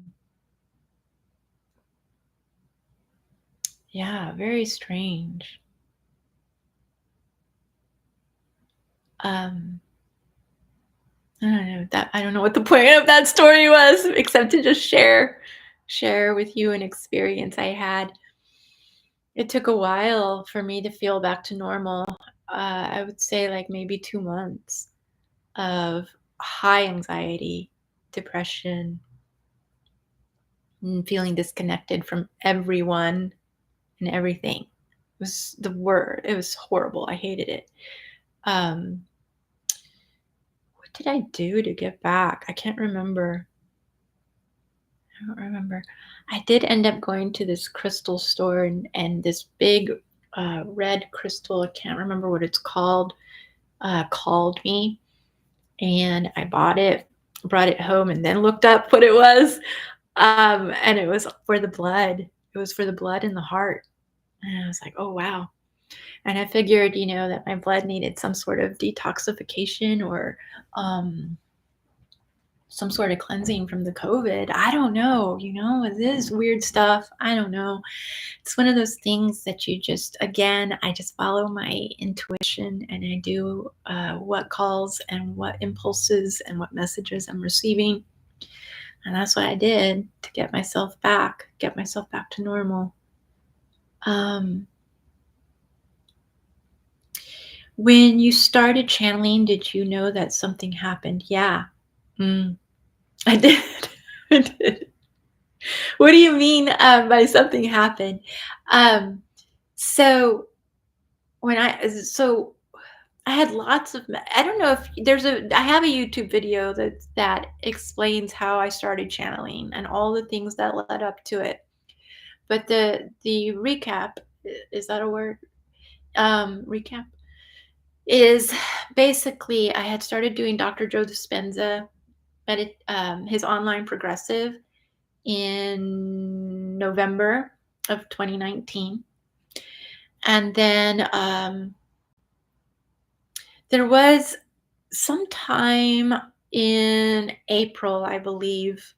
yeah, very strange. Um, I don't know what the point of that story was, except to just share with you an experience I had. It took a while for me to feel back to normal. I would say like maybe 2 months of high anxiety, depression, and feeling disconnected from everyone and everything. It was the word. It was horrible. I hated it. Um, what did I do to get back? I can't remember. I don't remember. I did end up going to this crystal store, and this big red crystal, I can't remember what it's called me. And I bought it, brought it home, and then looked up what it was. And it was for the blood. It was for the blood in the heart. And I was like, oh, wow. And I figured, that my blood needed some sort of detoxification or some sort of cleansing from the COVID. I don't know, it is weird stuff. I don't know. It's one of those things that you just, again, I just follow my intuition and I do what calls and what impulses and what messages I'm receiving. And that's what I did to get myself back to normal. Um, when you started channeling, did you know that something happened? Yeah. Mm, I did. I did. What do you mean by something happened? Um, so so I had lots of. I don't know if I have a YouTube video that explains how I started channeling and all the things that led up to it. But the recap, is that a word? Recap is basically I had started doing Dr. Joe Dispenza, his online progressive in November of 2019. And then there was some time in April, I believe,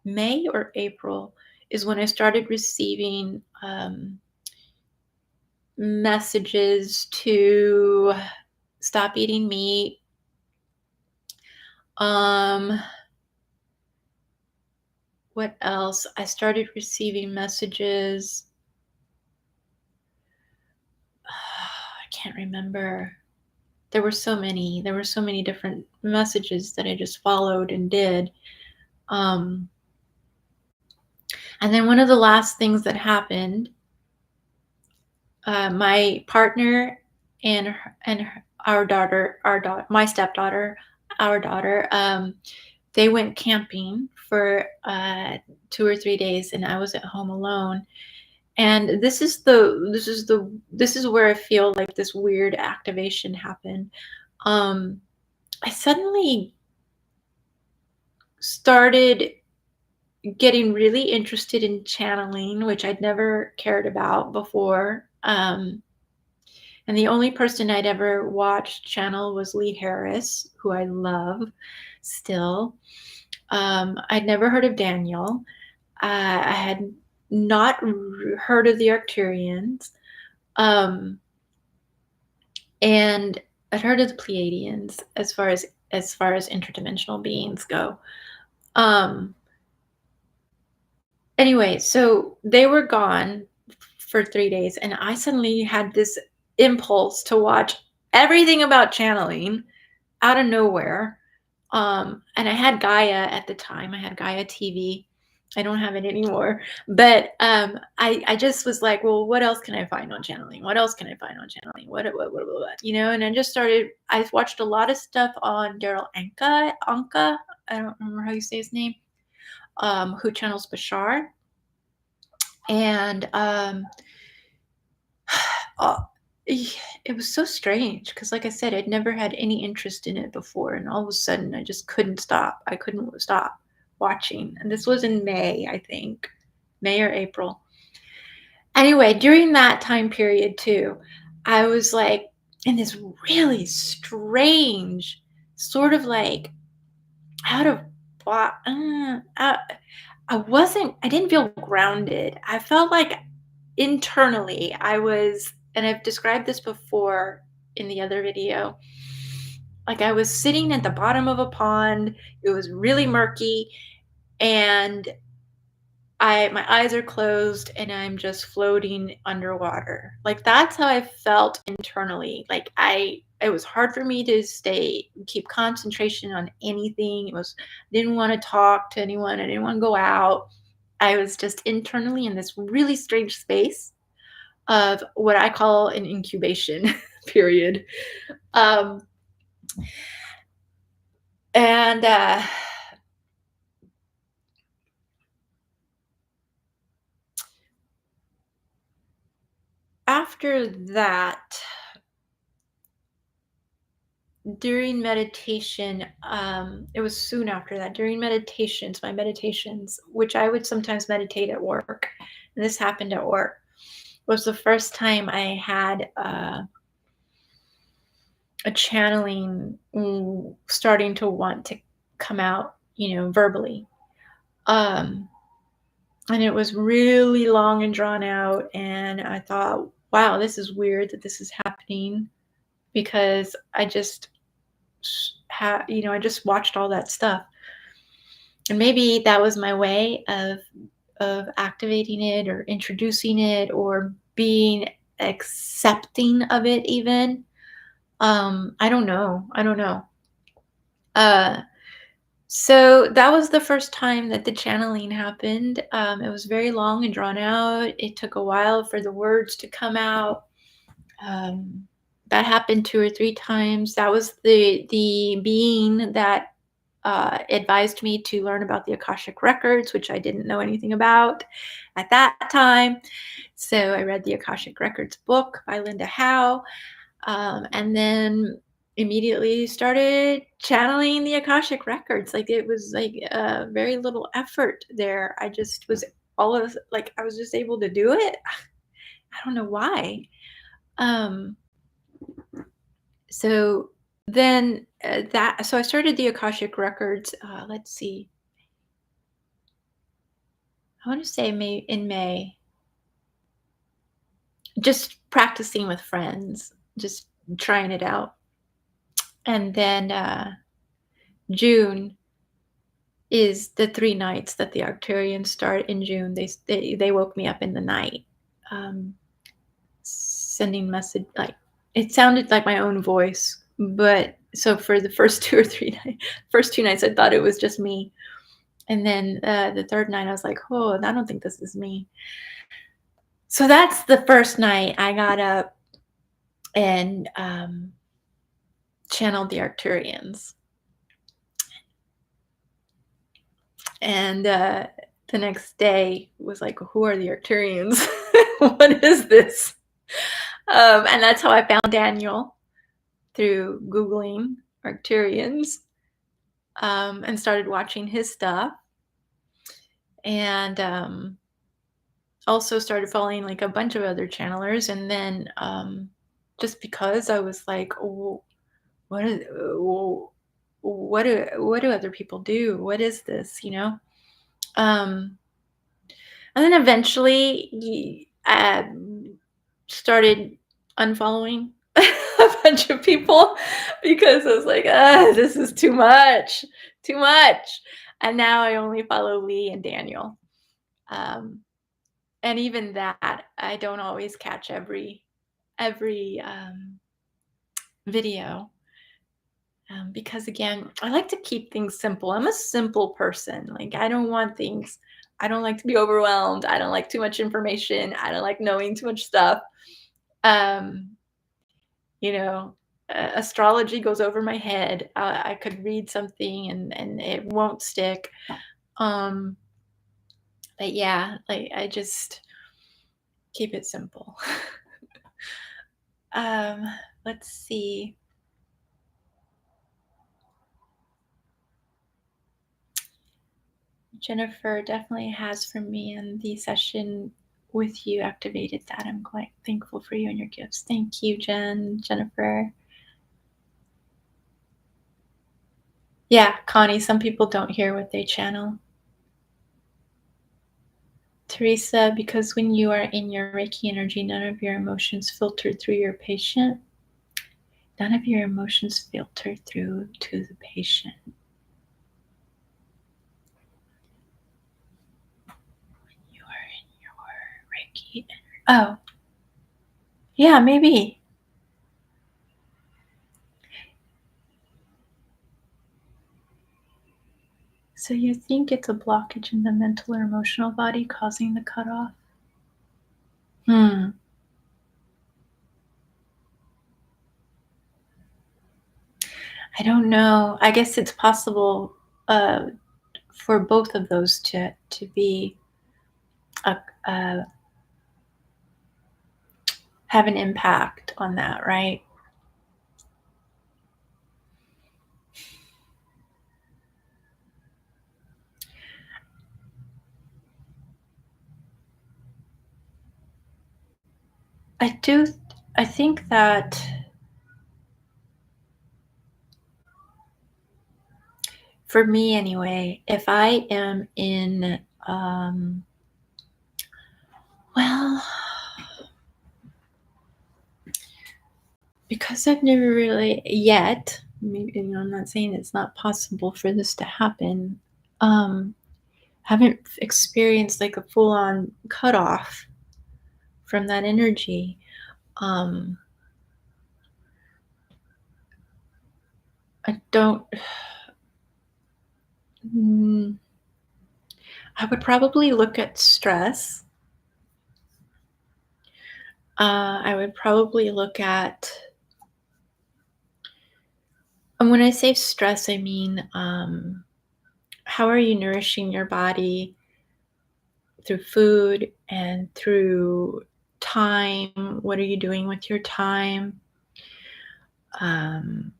May or April, is when I started receiving messages to stop eating meat. What else? I started receiving messages. I can't remember. There were so many. There were so many different messages that I just followed and did. And then one of the last things that happened, my partner our daughter, my stepdaughter, our daughter, they went camping for 2 or 3 days, and I was at home alone. And this is where I feel like this weird activation happened. I suddenly started getting really interested in channeling, which I'd never cared about before. And the only person I'd ever watched channel was Lee Harris, who I love still. I'd never heard of Daniel. I had not heard of the Arcturians. And I'd heard of the Pleiadians as far as interdimensional beings go. Anyway, so they were gone for 3 days, and I suddenly had this impulse to watch everything about channeling out of nowhere. And I had Gaia at the time. I had Gaia TV. I don't have it anymore. But I just was like, well, what else can I find on channeling? What else can I find on channeling? What? And I just started, I watched a lot of stuff on Daryl Anka. I don't remember how you say his name, who channels Bashar. And it was so strange because, like I said, I'd never had any interest in it before, and all of a sudden I just couldn't stop. I couldn't stop watching. And this was in May, I think, May or April. Anyway, during that time period too, I was like in this really strange sort of like out of I didn't feel grounded. I felt like internally I was, and I've described this before in the other video, like I was sitting at the bottom of a pond. It was really murky, and my eyes are closed and I'm just floating underwater. Like that's how I felt internally. Like it was hard for me to keep concentration on anything. Didn't want to talk to anyone. I didn't want to go out. I was just internally in this really strange space of what I call an incubation period. And after that, during meditation, it was soon after that, during my meditations, which I would sometimes meditate at work, and this happened at work, was the first time I had a channeling starting to want to come out, verbally. Um, and it was really long and drawn out. And I thought, wow, this is weird that this is happening because I just watched all that stuff. And maybe that was my way of activating it or introducing it or being accepting of it even. I don't know. I don't know. Uh, so that was the first time that the channeling happened. It was very long and drawn out. It took a while for the words to come out. Um, that happened 2 or 3 times. That was the being that advised me to learn about the Akashic records, which I didn't know anything about at that time. So I read the Akashic Records book by Linda Howe, and then immediately started channeling the Akashic records. Like it was like very little effort there. I just was I was just able to do it. I don't know why. Um, so then so I started the Akashic records. Let's see, I want to say May, just practicing with friends, just trying it out. And then June is the 3 nights that the Arcturians start in June. They woke me up in the night, um, sending message like it sounded like my own voice. But so for the first 2 or 3 nights, first 2 nights, I thought it was just me, and then the third night, I was like, "Oh, I don't think this is me." So that's the first night I got up and channeled the Arcturians. And the next day was like, who are the Arcturians? What is this? And that's how I found Daniel, through Googling Arcturians, and started watching his stuff. And also started following like a bunch of other channelers. And then just because I was like, oh, oh, what do other people do? What is this? Um, and then eventually started unfollowing a bunch of people because I was like, this is too much, too much. And now I only follow Lee and Daniel. Um, and even that, I don't always catch every video. Because again, I like to keep things simple. I'm a simple person. Like I don't like to be overwhelmed. I don't like too much information. I don't like knowing too much stuff. Um, you know, Astrology goes over my head. I could read something and it won't stick. Um, but yeah, like I just keep it simple. um, let's see. Jennifer definitely has for me, and the session with you activated that. I'm quite thankful for you and your gifts. Thank you, Jennifer. Yeah, Connie, some people don't hear what they channel. Teresa, because when you are in your Reiki energy, none of your emotions filter through your patient. None of your emotions filter through to the patient. You are in your Reiki energy. Oh, yeah, maybe. So you think it's a blockage in the mental or emotional body causing the cutoff? I don't know. I guess it's possible for both of those to be have an impact on that, right? I think that for me anyway, if I am in, well, because I've never really yet, maybe, I'm not saying it's not possible for this to happen. Um, haven't experienced like a full on cutoff from that energy. Um, I don't. Mm, I would probably look at stress. I would probably look at, and when I say stress, I mean, how are you nourishing your body through food and through time? What are you doing with your time? Um,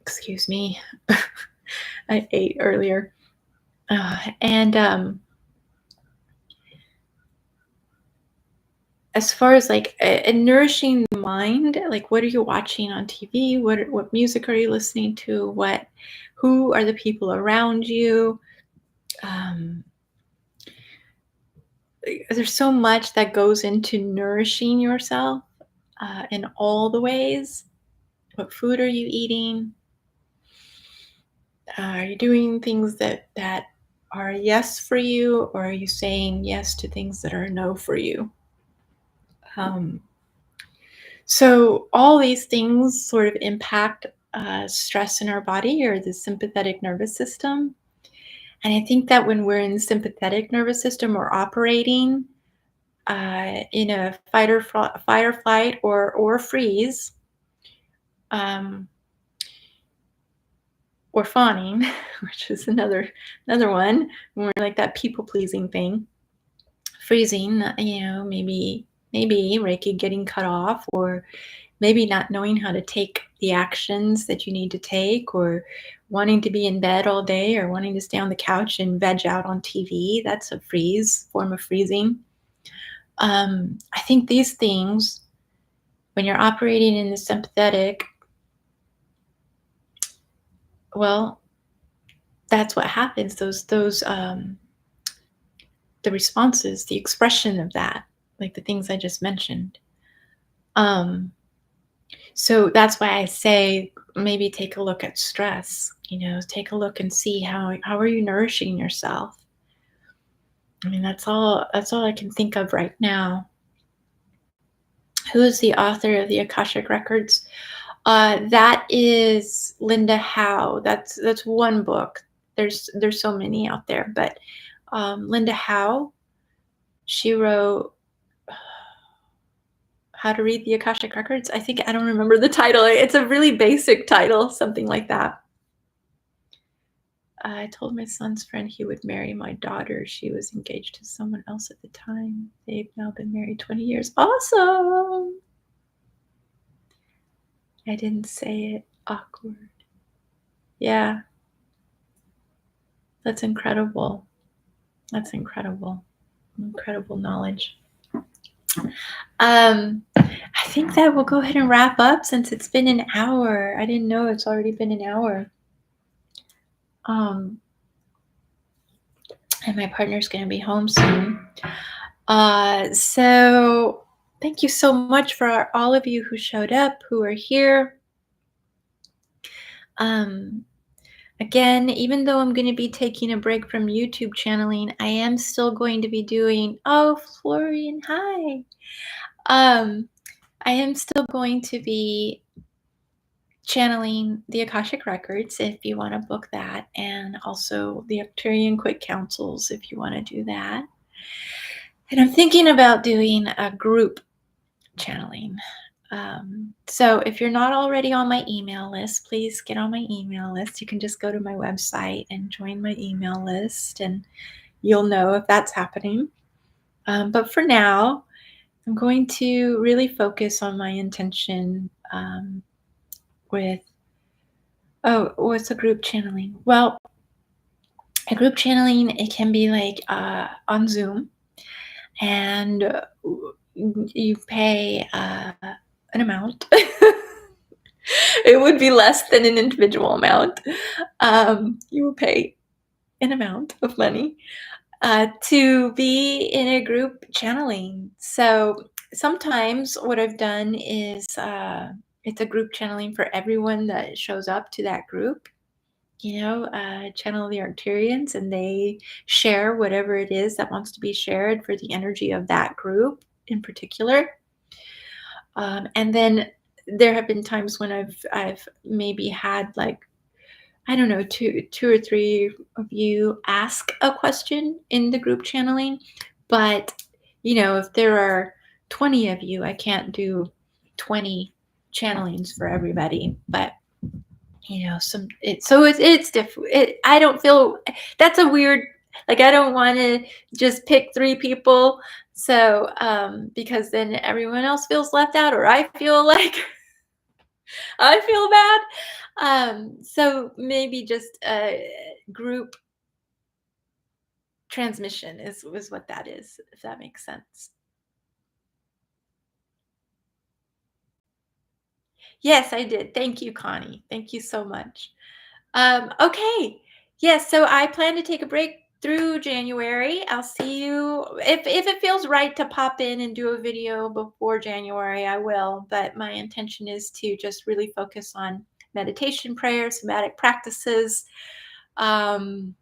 excuse me, I ate earlier. And as far as like a nourishing the mind, like what are you watching on TV? What music are you listening to? Who are the people around you? Um, there's so much that goes into nourishing yourself in all the ways. What food are you eating? Are you doing things that are a yes for you, or are you saying yes to things that are a no for you? Um, so all these things sort of impact stress in our body or the sympathetic nervous system. And I think that when we're in the sympathetic nervous system, we're operating in a fight or flight or freeze, um, or fawning, which is another one. More like that people pleasing thing. Freezing, maybe Reiki getting cut off, or maybe not knowing how to take the actions that you need to take, or wanting to be in bed all day, or wanting to stay on the couch and veg out on TV. That's a form of freezing. I think these things, when you're operating in the sympathetic, well, that's what happens. The responses, the expression of that, like the things I just mentioned. Um, so that's why I say maybe take a look at stress. Take a look and see how are you nourishing yourself. I mean, that's all I can think of right now. Who is the author of the Akashic Records? That is Linda Howe. That's one book. There's so many out there, but Linda Howe, she wrote How to Read the Akashic Records. I don't remember the title. It's a really basic title, something like that. I told my son's friend he would marry my daughter. She was engaged to someone else at the time. They've now been married 20 years. Awesome. I didn't say it. Awkward. Yeah. That's incredible. That's incredible. Incredible knowledge. I think that we'll go ahead and wrap up since it's been an hour. I didn't know it's already been an hour. And my partner's going to be home soon. So thank you so much for all of you who showed up, who are here. Again, even though I'm going to be taking a break from YouTube channeling, I am still going to be doing, oh, Florian, hi. I am still going to be channeling the Akashic Records if you want to book that, and also the Arcturian Quick Councils if you want to do that. And I'm thinking about doing a group channeling. So if you're not already on my email list, please get on my email list. You can just go to my website and join my email list, and you'll know if that's happening. But for now, I'm going to really focus on my intention with, what's a group channeling? Well, a group channeling, it can be like on Zoom, and you pay an amount. It would be less than an individual amount. You will pay an amount of money to be in a group channeling. So sometimes what I've done is it's a group channeling for everyone that shows up to that group. Channel the Arcturians, and they share whatever it is that wants to be shared for the energy of that group in particular. And then there have been times when I've maybe had, like, I don't know, two or three of you ask a question in the group channeling. But if there are 20 of you, I can't do 20 channelings for everybody. But it's different. I don't feel that's a weird, like, I don't want to just pick three people. So because then everyone else feels left out, or I feel like I feel bad. So maybe just a group transmission is what that is, if that makes sense. Yes, I did. Thank you, Connie. Thank you so much. Okay. Yes, so I plan to take a break through January. I'll see you if it feels right to pop in and do a video before January, I will. But my intention is to just really focus on meditation, prayer, somatic practices, um,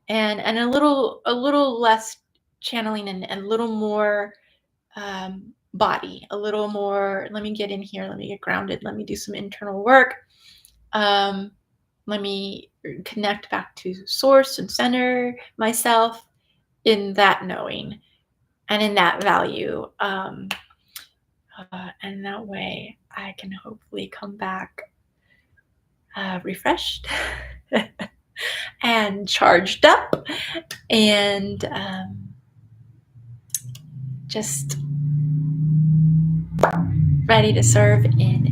and a little less channeling, and a little more body, a little more. Let me get in here. Let me get grounded. Let me do some internal work. Um, Let me connect back to source and center myself in that knowing and in that value. And that way I can hopefully come back refreshed and charged up, and just ready to serve in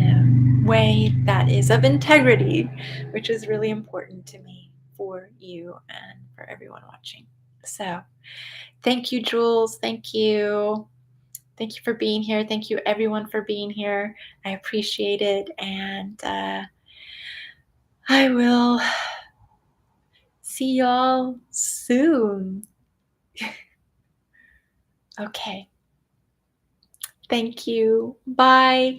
a way that is of integrity, which is really important to me, for you and for everyone watching. So thank you, Jules. Thank you. Thank you for being here. Thank you, everyone, for being here. I appreciate it. And I will see y'all soon. Okay. Thank you. Bye.